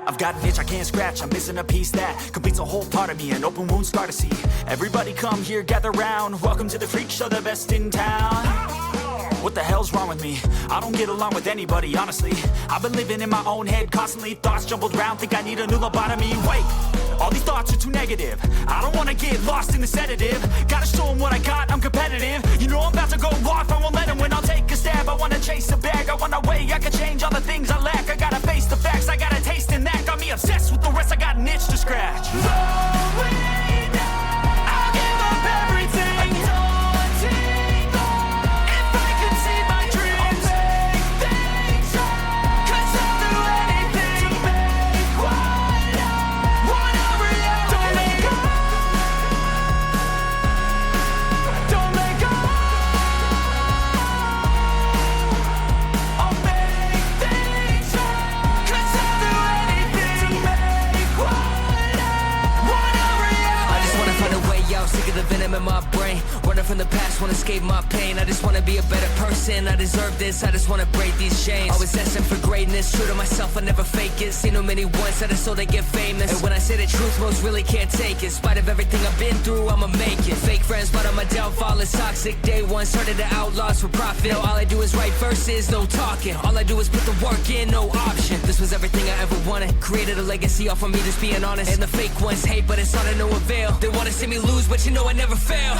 I've got an itch I can't scratch, I'm missing a piece that completes a whole part of me, an open wound scar to see. Everybody come here, gather round, welcome to the freak show, the best in town. What the hell's wrong with me? I don't get along with anybody, honestly. I've been living in my own head constantly, thoughts jumbled round, think I need a new lobotomy. Wait, all these thoughts are too negative. I don't wanna get lost in the sedative. Gotta show them what I got, I'm competitive. You know I'm about to go off, I won't let them win. I'll take a stab, I wanna chase a bag. I wanna weigh, I can change all the things I lack. I gotta face the facts, I got a taste in that. Got me obsessed with the rest, I got an itch to scratch. Slowing down, I'll give up everything. Daunting thought, if I could see my dreams, I'll make things right. 'Cause I'll do anything to make what I wanna reality. Don't let go, don't let go. I'll make things right. 'Cause I'll do anything to make what I wanna reality. I just wanna find a way out, sick of the venom in my brain. Running from the past, wanna escape my pain. I just wanna be a better person, I deserve this. I just wanna break these chains. Always asking for greatness, true to myself, I never fake it. Seen too many once, I just so they get famous. And when I say the truth, most really can't take it. In spite of everything I've been through, I'ma make it. Fake friends, but on my downfall is toxic. Day one, started the outlaws for profit. Now all I do is write verses, no talking. All I do is put the work in, no option. This was everything I ever wanted. Created a legacy off of me, just being honest. And the fake ones hate, but it's all to no avail. They wanna see me lose, but you know I never fail.